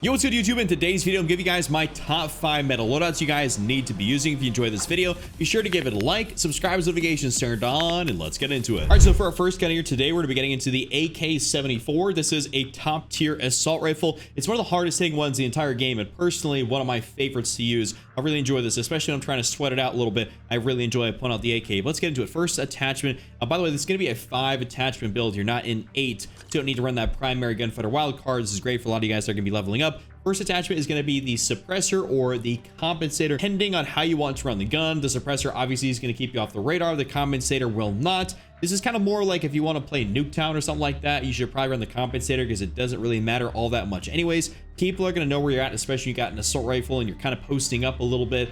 Yo, what's good, YouTube? In today's video, I'm giving you guys my top 5 metal loadouts you guys need to be using. If you enjoyed this video, be sure to give it a like, subscribe with notifications turned on, and let's get into it. All right, so for our first gun here today, we're going to be getting into the AK-74. This is a top tier assault rifle. It's one of the hardest hitting ones in the entire game, and personally, one of my favorites to use. I really enjoy this, especially when I'm trying to sweat it out a little bit. I really enjoy pulling out the AK. But let's get into it. First attachment. By the way, this is going to be a 5 attachment build. You're not in 8, so you don't need to run that primary gunfighter wild card. This is great for a lot of you guys that are going to be leveling up. First attachment is going to be the suppressor or the compensator, depending on how you want to run the gun. The suppressor obviously is going to keep you off the radar. The compensator will not. This is kind of more like if you want to play Nuketown or something like that, you should probably run the compensator because it doesn't really matter all that much. Anyways, people are going to know where you're at, especially if you got an assault rifle and you're kind of posting up a little bit.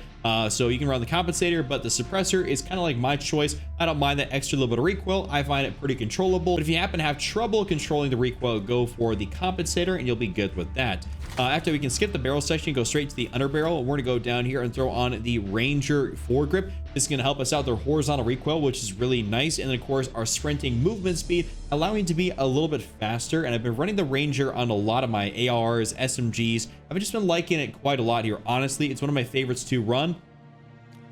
So you can run the compensator, but the suppressor is kind of like my choice. I don't mind that extra little bit of recoil. I find it pretty controllable. But if you happen to have trouble controlling the recoil, go for the compensator and you'll be good with that. After we can skip the barrel section, go straight to the underbarrel. We're going to go down here and throw on the Ranger foregrip. This is going to help us out their horizontal recoil, which is really nice. And then, of course, our sprinting movement speed, allowing to be a little bit faster. And I've been running the Ranger on a lot of my ARs, SMGs. I've just been liking it quite a lot here. Honestly, it's one of my favorites to run.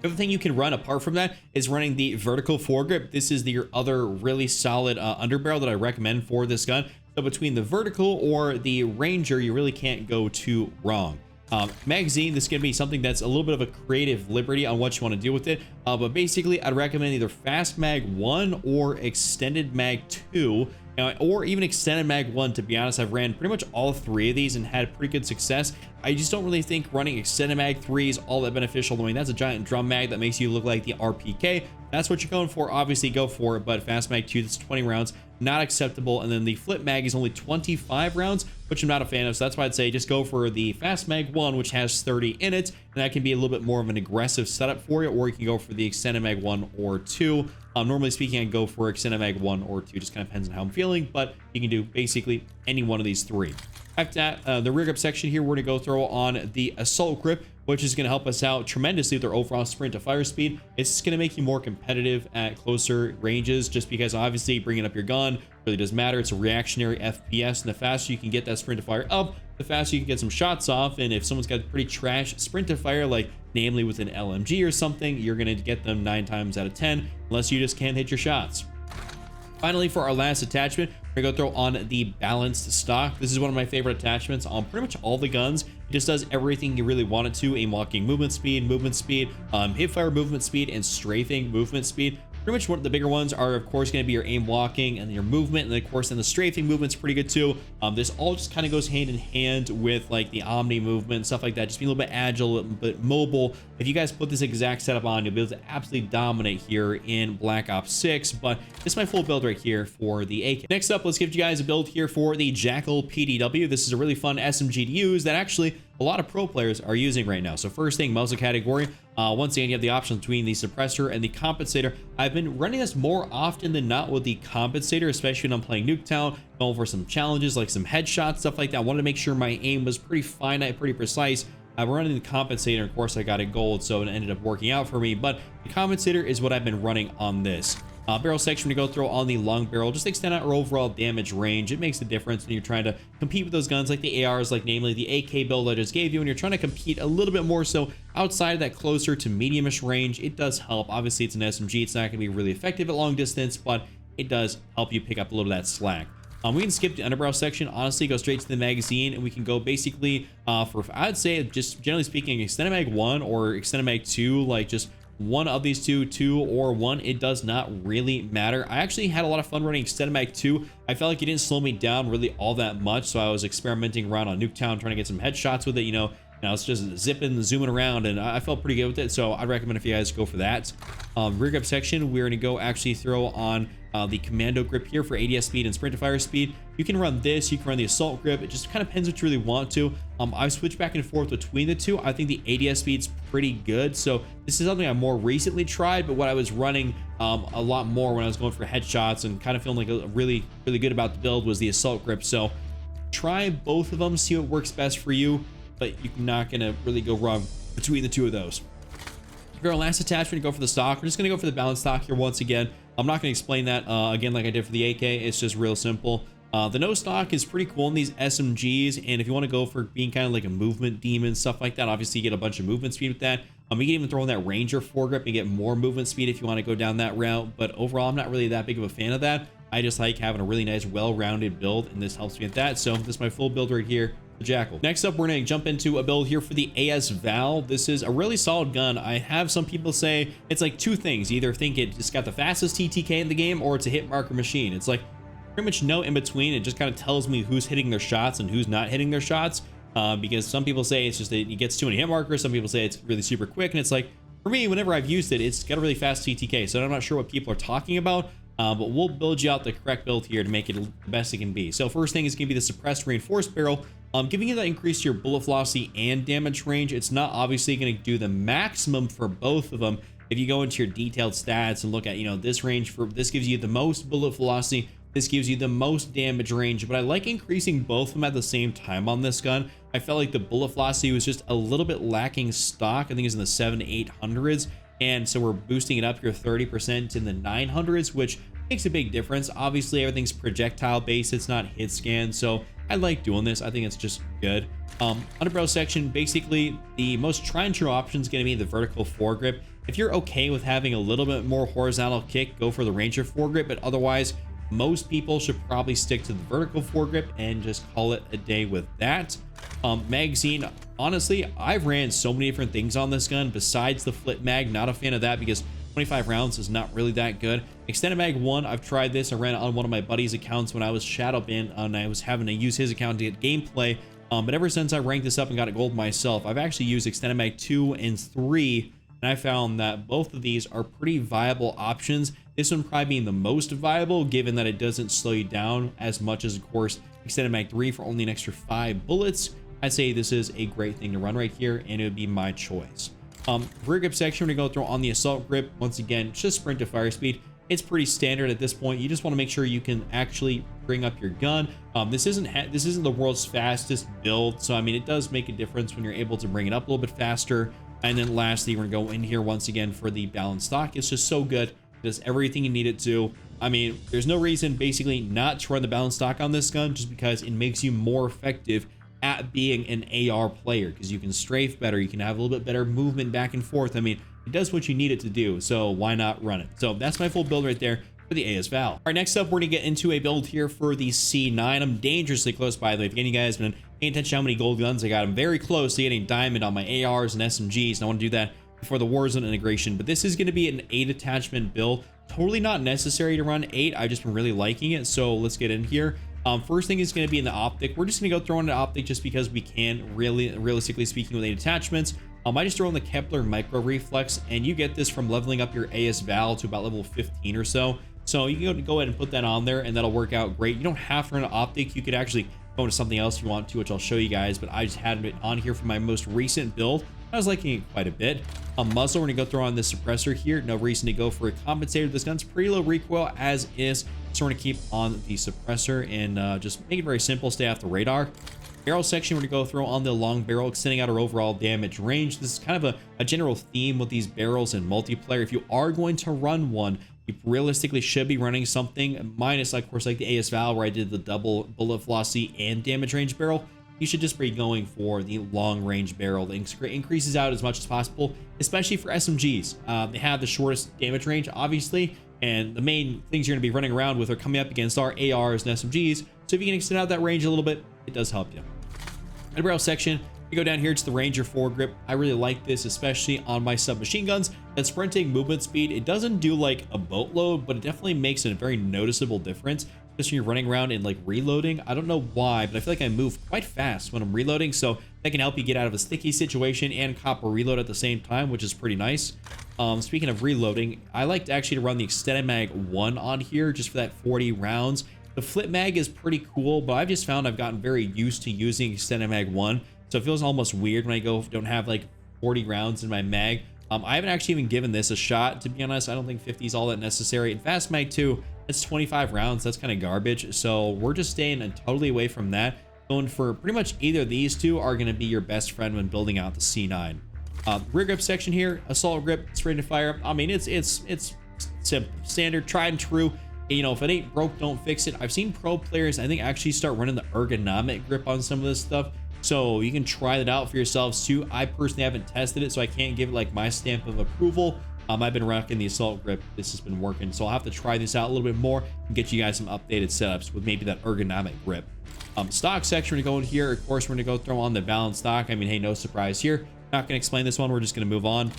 The other thing you can run apart from that is running the vertical foregrip. This is your other really solid underbarrel that I recommend for this gun. So between the vertical or the Ranger, you really can't go too wrong. Magazine, this is going to be something that's a little bit of a creative liberty on what you want to do with it. But basically, I'd recommend either Fast Mag 1 or Extended Mag 2. Or even Extended Mag 1, to be honest. I've ran pretty much all 3 of these and had pretty good success. I just don't really think running Extended Mag 3 is all that beneficial. I mean, that's a giant drum mag that makes you look like the RPK. That's what you're going for. Obviously, go for it. But Fast Mag 2, that's 20 rounds. Not acceptable. And then the Flip Mag is only 25 rounds, which I'm not a fan of. So that's why I'd say just go for the Fast Mag 1, which has 30 in it. And that can be a little bit more of an aggressive setup for you. Or you can go for the Extended Mag 1 or 2. Normally speaking, I go for Extended Mag 1 or 2. Just kind of depends on how I'm feeling. But you can do basically any one of these 3. After that, the rear grip section here, we're going to go throw on the assault grip, which is going to help us out tremendously with our overall sprint to fire speed. It's going to make you more competitive at closer ranges, just because obviously bringing up your gun really does matter. It's a reactionary FPS, and the faster you can get that sprint to fire up, the faster you can get some shots off. And if someone's got pretty trash sprint to fire, like namely with an LMG or something, you're going to get them 9 times out of 10, unless you just can't hit your shots. Finally, for our last attachment, we're going to go throw on the balanced stock. This is one of my favorite attachments on pretty much all the guns. It just does everything you really want it to. Aim locking movement speed, hip fire movement speed, and strafing movement speed. Pretty much what the bigger ones are, of course, going to be your aim locking and your movement. And then, of course, then the strafing movement's pretty good too. This all just kind of goes hand in hand with like the Omni movement, stuff like that. Just be a little bit agile, a little bit mobile. If you guys put this exact setup on, you'll be able to absolutely dominate here in Black Ops 6. But this is my full build right here for the AK. Next up, let's give you guys a build here for the Jackal PDW. This is a really fun SMG to use that actually a lot of pro players are using right now. So first thing, muzzle category. Once again, you have the option between the suppressor and the compensator. I've been running this more often than not with the compensator, especially when I'm playing Nuketown, going for some challenges like some headshots, stuff like that. I wanted to make sure my aim was pretty finite, pretty precise. I'm running the compensator. Of course, I got it gold, so it ended up working out for me. But the compensator is what I've been running on this. Barrel section to go throw on the long barrel, just extend out our overall damage range. It makes a difference when you're trying to compete with those guns like the ARs, like namely the AK build I just gave you. When you're trying to compete a little bit more so outside of that closer to mediumish range, it does help. Obviously, it's an SMG. It's not going to be really effective at long distance, but it does help you pick up a little of that slack. We can skip the underbarrel section, honestly, go straight to the magazine, and we can go basically for, I'd say, just generally speaking, Extended Mag 1 or Extended Mag 2, like just one of these two or one. It does not really matter. I actually had a lot of fun running Extended Mag 2. I felt like it didn't slow me down really all that much, so I was experimenting around on Nuketown, trying to get some headshots with it, you know. I was just zipping, zooming around, and I felt pretty good with it, so I'd recommend if you guys go for that. Rear grip section, we're going to go actually throw on the commando grip here for ADS speed and sprint to fire speed. You can run this, you can run the assault grip. It just kind of depends what you really want to. I've switched back and forth between the two. I think the ADS speed's pretty good, so this is something I more recently tried, but what I was running a lot more when I was going for headshots and kind of feeling like really good about the build was the assault grip. So try both of them, see what works best for you, but you're not going to really go wrong between the two of those. For our last attachment, go for the stock. We're just going to go for the balanced stock here once again. I'm not going to explain that again like I did for the AK. It's just real simple. The no stock is pretty cool in these SMGs, and if you want to go for being kind of like a movement demon, stuff like that, obviously you get a bunch of movement speed with that. You can even throw in that Ranger foregrip and get more movement speed if you want to go down that route, but overall I'm not really that big of a fan of that. I just like having a really nice well-rounded build, and this helps me with that. So this is my full build right here, the Jackal. Next up, we're going to jump into a build here for the AS Val. This is a really solid gun. I have some people say it's like two things. You either think it just got the fastest TTK in the game, or it's a hit marker machine. It's like pretty much no in between. It just kind of tells me who's hitting their shots and who's not hitting their shots, because some people say it's just that it gets too many hit markers. Some people say it's really super quick, and it's like, for me, whenever I've used it, it's got a really fast TTK, so I'm not sure what people are talking about. But we'll build you out the correct build here to make it the best it can be. So first thing is going to be the suppressed reinforced barrel, giving you that increase to your bullet velocity and damage range. It's not obviously going to do the maximum for both of them. If you go into your detailed stats and look at, this range, for this gives you the most bullet velocity, this gives you the most damage range, but I like increasing both of them at the same time on this gun. I felt like the bullet velocity was just a little bit lacking stock. I think it's in the 700s to 800s. And so we're boosting it up here 30% in the 900s, which makes a big difference. Obviously, everything's projectile based. It's not hit scan. So I like doing this. I think it's just good. Underbarrel section, basically the most tried and true option is going to be the vertical foregrip. If you're okay with having a little bit more horizontal kick, go for the Ranger foregrip. But otherwise, most people should probably stick to the vertical foregrip and just call it a day with that. Magazine, honestly, I've ran so many different things on this gun besides the flip mag. Not a fan of that because 25 rounds is not really that good. Extended mag 1, I've tried this. I ran it on one of my buddy's accounts when I was shadow banned, and I was having to use his account to get gameplay. But ever since I ranked this up and got it gold myself, I've actually used extended mag 2 and 3, and I found that both of these are pretty viable options. This one probably being the most viable, given that it doesn't slow you down as much as, of course, extended mag 3 for only an extra 5 bullets. I'd say this is a great thing to run right here, and it would be my choice. Rear grip section, we're going to go through on the assault grip. Once again, just sprint to fire speed. It's pretty standard at this point. You just want to make sure you can actually bring up your gun. This isn't the world's fastest build, so I mean, it does make a difference when you're able to bring it up a little bit faster. And then lastly, we're going to go in here once again for the balanced stock. It's just so good. It does everything you need it to. I mean, there's no reason basically not to run the balanced stock on this gun, just because it makes you more effective at being an AR player, because you can strafe better, you can have a little bit better movement back and forth. I mean, it does what you need it to do, so why not run it? So that's my full build right there for the AS Val. All right, next up, we're gonna get into a build here for the C9. I'm dangerously close, by the way. If any of you guys have been paying attention to how many gold guns I got, I'm very close to getting diamond on my ARs and SMGs, and I want to do that before the Warzone integration. But this is going to be an 8 attachment build. Totally not necessary to run 8. I've just been really liking it, so let's get in here. First thing is going to be in the optic. We're just going to go throw in the optic just because we can, realistically speaking, with 8 attachments. I just throw in the Kepler micro reflex, and you get this from leveling up your AS Val to about level 15 or so. So you can go ahead and put that on there, and that'll work out great. You don't have to run an optic. You could actually go into something else if you want to, which I'll show you guys, but I just had it on here for my most recent build. I was liking it quite a bit. Muzzle, we're gonna go throw on this suppressor here. No reason to go for a compensator. This gun's pretty low recoil as is, so we're gonna keep on the suppressor and just make it very simple, stay off the radar. Barrel section, we're gonna go throw on the long barrel, extending out our overall damage range. This is kind of a general theme with these barrels in multiplayer. If you are going to run one, you realistically should be running something minus, of course, like the AS Val, where I did the double bullet velocity and damage range barrel. You should just be going for the long range barrel that increases out as much as possible, especially for SMGs. They have the shortest damage range, obviously, and the main things you're going to be running around with are coming up against our ARs and SMGs. So if you can extend out that range a little bit, it does help you. Barrel section, you go down here to the Ranger foregrip. I really like this, especially on my submachine guns. That sprinting movement speed, it doesn't do like a boatload, but it definitely makes a very noticeable difference, especially when you're running around and like reloading. I don't know why, but I feel like I move quite fast when I'm reloading, so that can help you get out of a sticky situation and cop a reload at the same time, which is pretty nice. Speaking of reloading, I like to actually run the extended mag 1 on here just for that 40 rounds. The flip mag is pretty cool, but I've just found I've gotten very used to using extended mag 1, so it feels almost weird when I don't have like 40 rounds in my mag. I haven't actually even given this a shot, to be honest. I don't think 50 is all that necessary. In fast mag 2, it's 25 rounds. That's kind of garbage, so we're just staying totally away from that. Going for pretty much either of these two are going to be your best friend when building out the C9. Rear grip section here, assault grip, straight to fire. I mean, it's simple, standard, tried and true. you know, if it ain't broke, don't fix it. I've seen pro players, I think, actually start running the ergonomic grip on some of this stuff. So you can try that out for yourselves too. I personally haven't tested it, so I can't give it like my stamp of approval. I've been rocking the assault grip. This has been working, so I'll have to try this out a little bit more and get you guys some updated setups with maybe that ergonomic grip. Stock section, we're going to go in here. Of course, we're going to go throw on the balanced stock. I mean, hey, no surprise here. Not going to explain this one. We're just going to move on.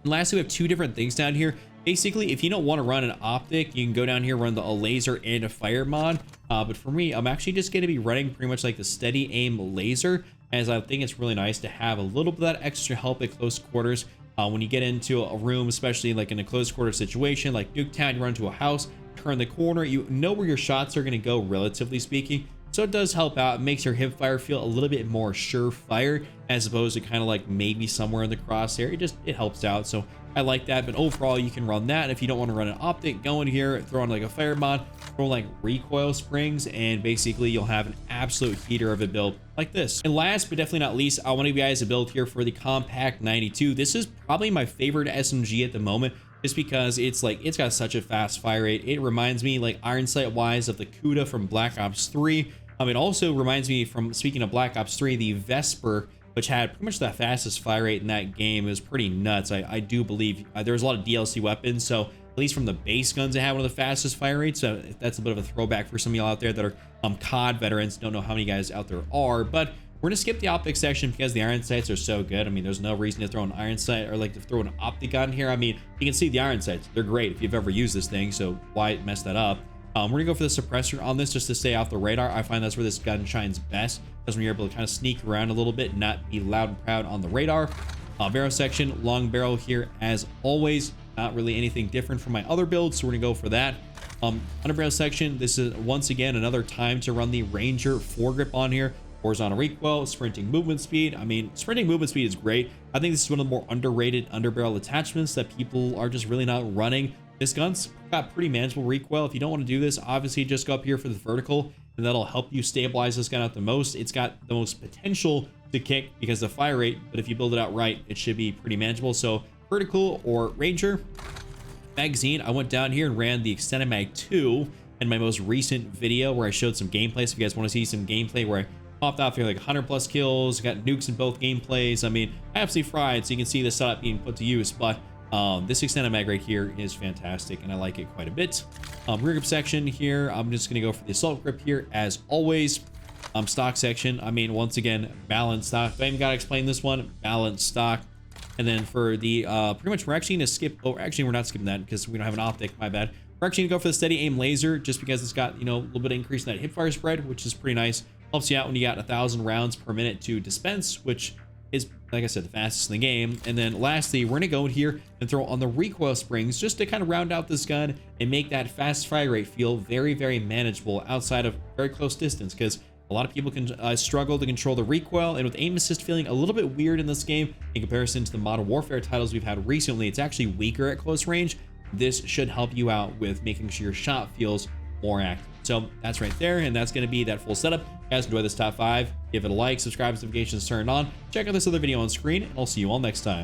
And lastly, we have two different things down here. Basically, if you don't want to run an optic, you can go down here, run a laser and a fire mod. But for me, I'm actually just going to be running pretty much like the steady aim laser, as I think it's really nice to have a little bit of that extra help at close quarters. When you get into a room, especially like in a close quarter situation, like Nuketown, you run into a house, turn the corner, you know where your shots are going to go, relatively speaking. So it does help out. It makes your hip fire feel a little bit more surefire, as opposed to kind of like maybe somewhere in the crosshair. It helps out. So I like that. But overall, you can run that. And if you don't want to run an optic, go in here, throw on like a fire mod, throw like recoil springs, and basically you'll have an absolute heater of a build like this. And last but definitely not least, I want to give you guys a build here for the Compact 92. This is probably my favorite SMG at the moment, just because it's got such a fast fire rate. It reminds me, like iron sight wise, of the Kuda from Black Ops 3. It also reminds me, from speaking of Black Ops 3, the Vesper, which had pretty much the fastest fire rate in that game. It was pretty nuts. I do believe there was a lot of DLC weapons, so at least from the base guns, it had one of the fastest fire rates. So that's a bit of a throwback for some of y'all out there that are COD veterans. Don't know how many guys out there are, but we're gonna skip the optic section because the iron sights are so good. I mean, there's no reason to throw an iron sight or like to throw an optic on here. I mean, you can see the iron sights, they're great if you've ever used this thing, so why mess that up? We're gonna go for the suppressor on this just to stay off the radar. I find that's where this gun shines best, because when you're able to kind of sneak around a little bit and not be loud and proud on the radar. Barrel section, long barrel here as always. Not really anything different from my other builds, so we're gonna go for that. Under barrel section, this is once again another time to run the Ranger foregrip on here. Horizontal recoil, sprinting movement speed. I mean, sprinting movement speed is great. I think this is one of the more underrated underbarrel attachments that people are just really not running. This gun's got pretty manageable recoil. If you don't want to do this, obviously just go up here for the vertical, and that'll help you stabilize this gun out the most. It's got the most potential to kick because of the fire rate, but if you build it out right, it should be pretty manageable. So vertical or Ranger. Magazine, I went down here and ran the Extended Mag 2 in my most recent video where I showed some gameplay. So if you guys want to see some gameplay where I popped off here like 100 plus kills, got nukes in both gameplays. I mean, absolutely fried, so you can see the setup being put to use. But this extended mag right here is fantastic, and I like it quite a bit. Rear grip section here, I'm just gonna go for the assault grip here as always. Stock section, I mean, once again, balanced stock. I even gotta explain this one, balanced stock. And then for the pretty much, we're actually gonna skip, oh, actually we're not skipping that because we don't have an optic, my bad. We're actually gonna go for the steady aim laser just because it's got, you know, a little bit of increase in that hip fire spread, which is pretty nice. Helps you out when you got 1,000 rounds per minute to dispense, which is, like I said, the fastest in the game. And then lastly, we're gonna go in here and throw on the recoil springs just to kind of round out this gun and make that fast fire rate feel very, very manageable outside of very close distance, because a lot of people can struggle to control the recoil, and with aim assist feeling a little bit weird in this game in comparison to the Modern Warfare titles we've had recently, it's actually weaker at close range. This should help you out with making sure your shot feels more accurate. So that's right there, and that's going to be that full setup. Guys, enjoy this top 5. Give it a like, subscribe, notifications turned on. Check out this other video on screen, and I'll see you all next time.